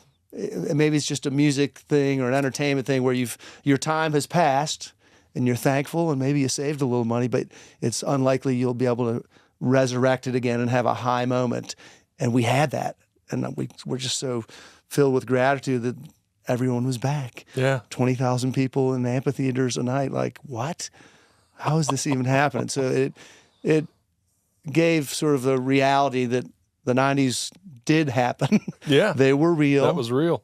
maybe it's just a music thing or an entertainment thing where your time has passed and you're thankful and maybe you saved a little money, but it's unlikely you'll be able to resurrect it again and have a high moment. And we had that. And we're just so filled with gratitude that everyone was back. 20,000 people in amphitheaters a night. Like, what? How is this even happening? So it gave sort of the reality that the 90s did happen. They were real. That was real.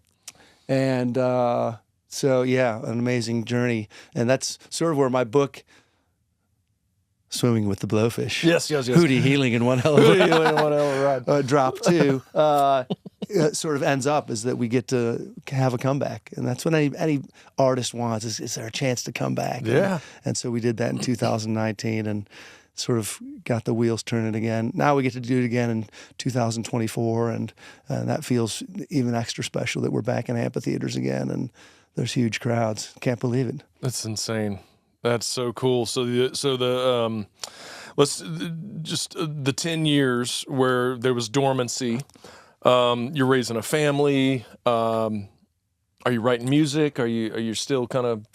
And so, an amazing journey. And that's sort of where my book, Swimming with the Blowfish. Yes. Hootie healing in one hell of a ride. Drop 2. Sort of ends up is that we get to have a comeback. And that's what any artist wants is there a chance to come back? And so we did that in 2019 and sort of got the wheels turning again. Now we get to do it again in 2024, and that feels even extra special that we're back in amphitheaters again, and there's huge crowds. Can't believe it. That's insane. That's so cool. So the 10 years where there was dormancy. You're raising a family. Are you writing music? Are you still kind of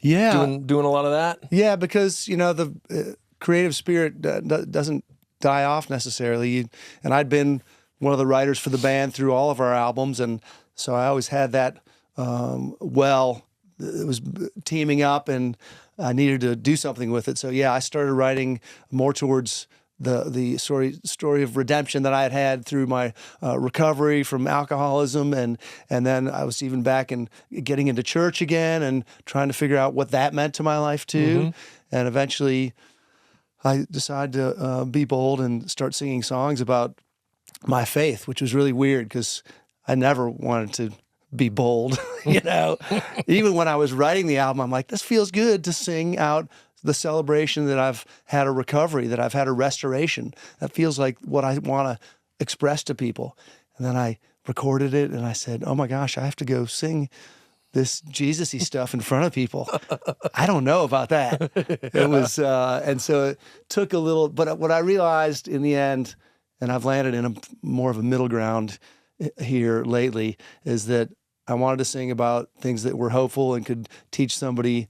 doing a lot of that? Yeah, because the creative spirit doesn't die off necessarily. And I'd been one of the writers for the band through all of our albums, and so I always had that. It was teaming up, and I needed to do something with it. So I started writing more towards the story of redemption that I had through my recovery from alcoholism, and then I was even back and getting into church again and trying to figure out what that meant to my life too. And eventually, I decided to be bold and start singing songs about my faith, which was really weird because I never wanted to be bold, Even when I was writing the album, I'm like, this feels good to sing out the celebration that I've had a recovery, that I've had a restoration. That feels like what I want to express to people. And then I recorded it and I said, oh my gosh, I have to go sing this Jesus-y stuff in front of people. I don't know about that. It was, and so it took a little, but what I realized in the end, and I've landed in more of a middle ground here lately, is that I wanted to sing about things that were hopeful and could teach somebody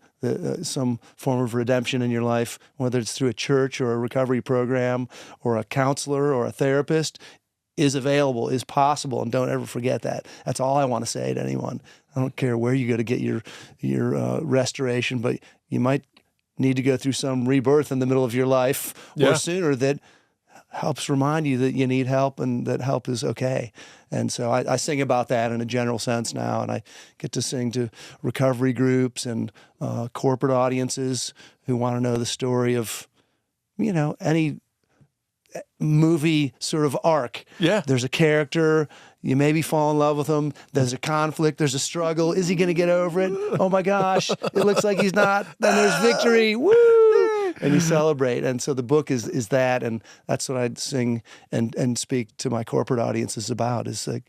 some form of redemption in your life, whether it's through a church or a recovery program or a counselor or a therapist, is available, is possible, and don't ever forget that. That's all I want to say to anyone. I don't care where you go to get your restoration, but you might need to go through some rebirth in the middle of your life or sooner that helps remind you that you need help and that help is okay. And so I sing about that in a general sense now, and I get to sing to recovery groups and corporate audiences who want to know the story of, any movie sort of arc. Yeah. There's a character, you maybe fall in love with him, there's a conflict, there's a struggle. Is he going to get over it? Oh my gosh, it looks like he's not. Then there's victory. Woo! And you celebrate. And so the book is that, and that's what I'd sing and speak to my corporate audiences about. Is like,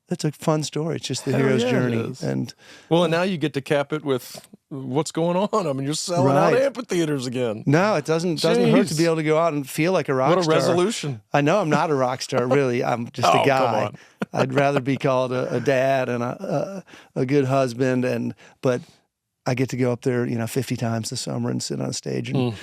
it's a fun story. It's just the hero's journey. And now you get to cap it with what's going on. I mean, you're selling out amphitheaters again. No, it doesn't hurt to be able to go out and feel like a rock star. What a resolution. I know I'm not a rock star, really. I'm just a guy. I'd rather be called a dad and a good husband, but I get to go up there, 50 times this summer and sit on a stage and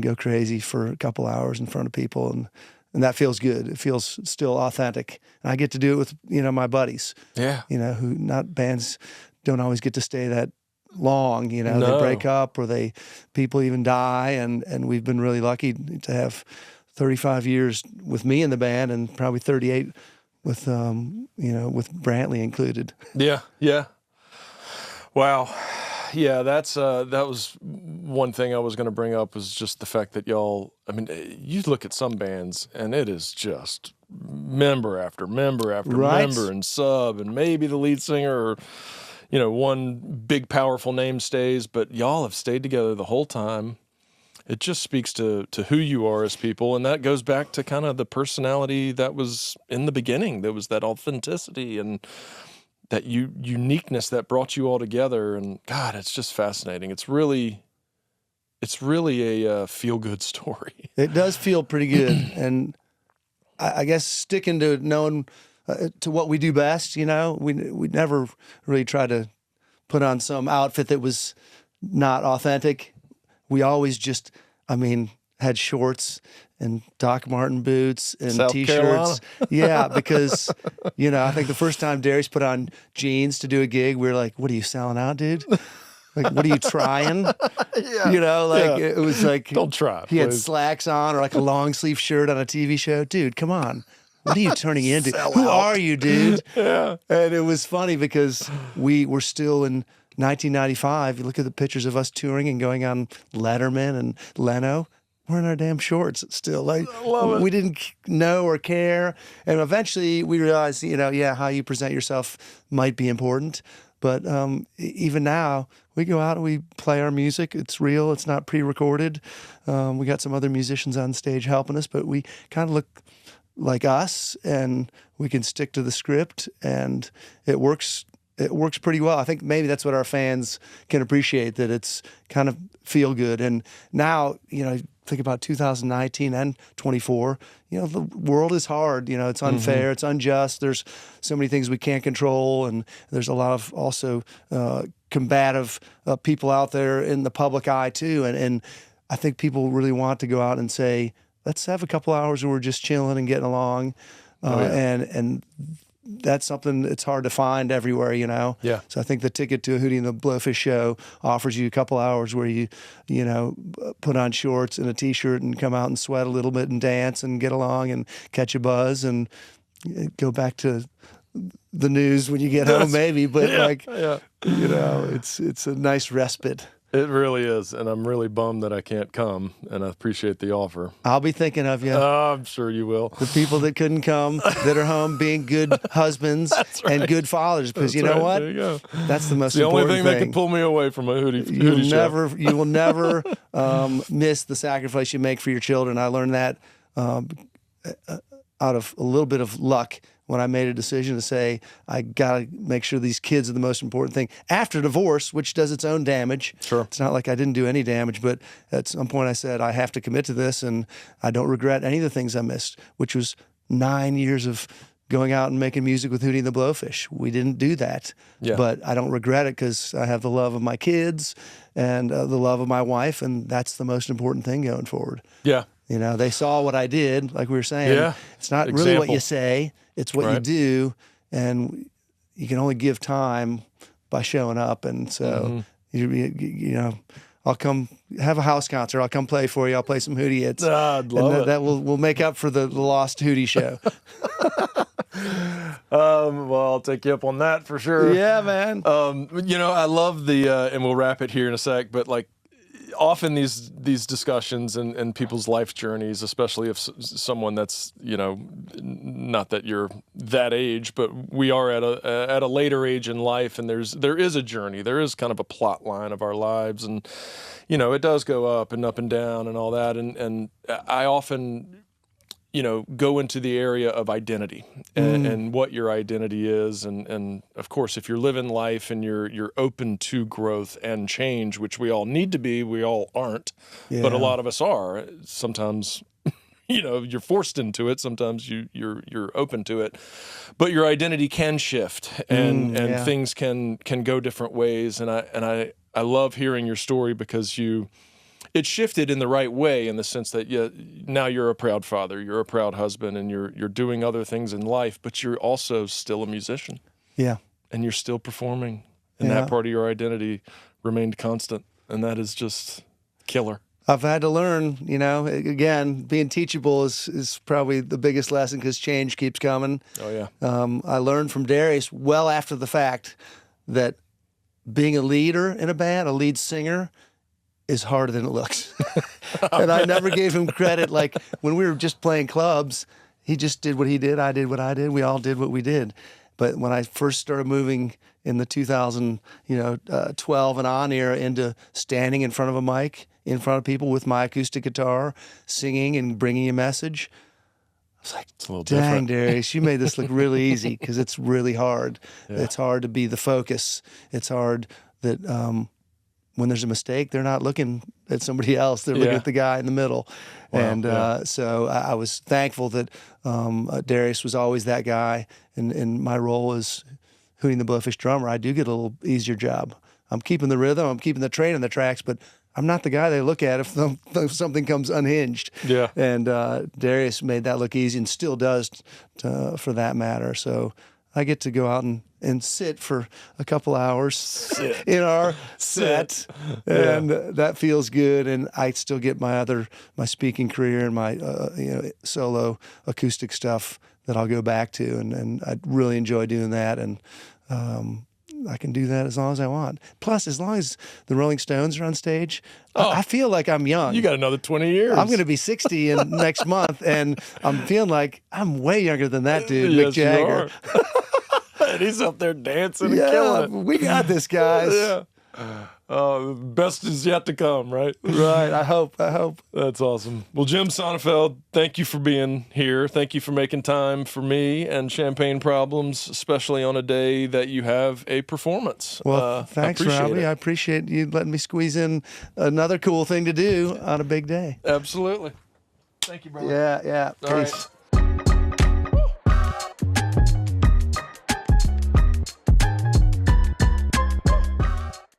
go crazy for a couple hours in front of people, and that feels good. It feels still authentic. And I get to do it with, my buddies. Yeah. Who not bands don't always get to stay that long, They break up or people even die, and we've been really lucky to have 35 years with me in the band and probably 38 with with Brantley included. Yeah. Wow. Yeah, that was one thing I was going to bring up, was just the fact that y'all, you look at some bands and it is just member after member after member and sub, and maybe the lead singer or, one big powerful name stays, but y'all have stayed together the whole time. It just speaks to who you are as people, and that goes back to kind of the personality that was in the beginning. There was that authenticity and that uniqueness that brought you all together, and God, it's just fascinating. It's really a feel-good story. It does feel pretty good, and I guess sticking to knowing to what we do best. We never really try to put on some outfit that was not authentic. We always just, had shorts and Doc Marten boots and South T-shirts. Carolina. Yeah, because, I think the first time Darius put on jeans to do a gig, we were like, what are you selling out, dude? Like, what are you trying? It was like, don't try. He had slacks on or like a long sleeve shirt on a TV show. Dude, come on. What are you turning into? Who are you, dude? Yeah. And it was funny because we were still in 1995. You look at the pictures of us touring and going on Letterman and Leno. We're in our damn shorts still. Like, we didn't know or care. And eventually we realized, how you present yourself might be important. But even now, we go out and we play our music. It's real. It's not pre-recorded. We got some other musicians on stage helping us, but we kind of look like us, and we can stick to the script, and it works. It works pretty well. I think maybe that's what our fans can appreciate, that it's kind of feel good. And now, think about 2019 and 24, the world is hard. It's unfair, it's unjust. There's so many things we can't control. And there's a lot of also combative people out there in the public eye too. And I think people really want to go out and say, let's have a couple hours where we're just chilling and getting along. And that's something it's hard to find everywhere, Yeah. So I think the ticket to a Hootie and the Blowfish show offers you a couple hours where you put on shorts and a T-shirt and come out and sweat a little bit and dance and get along and catch a buzz and go back to the news when you get home, maybe. But it's a nice respite. It really is, and I'm really bummed that I can't come, and I appreciate the offer. I'll be thinking of you. Oh, I'm sure you will. The people that couldn't come, that are home being good husbands and good fathers, because you know what? There you go. That's the most the important only thing that can pull me away from a Hootie show. You will never miss the sacrifice you make for your children. I learned that out of a little bit of luck when I made a decision to say, I got to make sure these kids are the most important thing. After divorce, which does its own damage. Sure. It's not like I didn't do any damage, but at some point I said, I have to commit to this, and I don't regret any of the things I missed, which was 9 years of going out and making music with Hootie and the Blowfish. We didn't do that, but I don't regret it because I have the love of my kids and the love of my wife, and that's the most important thing going forward. Yeah. You know, they saw what I did, like we were saying. Yeah. It's not really what you say, it's what you do, and you can only give time by showing up. And so, you know, I'll come have a house concert. I'll come play for you. I'll play some Hootie hits. I'd love it. That will make up for the lost Hootie show. Well, I'll take you up on that for sure. Yeah, man. You know, I love the, and we'll wrap it here in a sec, but like often these discussions and people's life journeys, especially if someone that's, you know, not that you're that age, but we are at a later age in life, and there is a journey, there is kind of a plot line of our lives, and you know, it does go up and down and all that, and I often, you know, go into the area of identity and what your identity is. And of course, if you're living life and you're open to growth and change, which we all need to be, we all aren't, but a lot of us are. Sometimes, you know, you're forced into it. Sometimes you're open to it, but your identity can shift and things can go different ways. And I love hearing your story because it shifted in the right way, in the sense that now you're a proud father, you're a proud husband, and you're doing other things in life, but you're also still a musician. Yeah. And you're still performing. And that part of your identity remained constant. And that is just killer. I've had to learn, you know, again, being teachable is probably the biggest lesson because change keeps coming. Oh, yeah. I learned from Darius well after the fact that being a leader in a band, a lead singer, is harder than it looks. And I never gave him credit. Like when we were just playing clubs, he just did what he did. I did what I did. We all did what we did. But when I first started moving in the 2012 and on era into standing in front of a mic, in front of people with my acoustic guitar, singing and bringing a message, I was like, it's a little dang, different. Darius, you made this look really easy, because it's really hard. Yeah. It's hard to be the focus. It's hard that when there's a mistake, they're not looking at somebody else. They're looking at the guy in the middle. Wow. And so I was thankful that Darius was always that guy. And my role as Hootie and the Blowfish drummer, I do get a little easier job. I'm keeping the rhythm, I'm keeping the train on the tracks, but I'm not the guy they look at if something comes unhinged. Yeah. And Darius made that look easy, and still does for that matter. So I get to go out and sit for a couple hours in our set, and that feels good. And I still get my speaking career and my solo acoustic stuff that I'll go back to, and I really enjoy doing that. And I can do that as long as I want. Plus, as long as the Rolling Stones are on stage, I feel like I'm young. You got another 20 years. I'm going to be 60 next month, and I'm feeling like I'm way younger than that dude, Mick Jagger. You are. And he's up there dancing and killing it. We got this, guys. Best is yet to come, right? Right, I hope. That's awesome. Well, Jim Sonefeld, thank you for being here. Thank you for making time for me and Champagne Problems, especially on a day that you have a performance. Well, thanks, Robbie. I appreciate you letting me squeeze in another cool thing to do on a big day. Absolutely. Thank you, brother. Yeah. All Peace. right.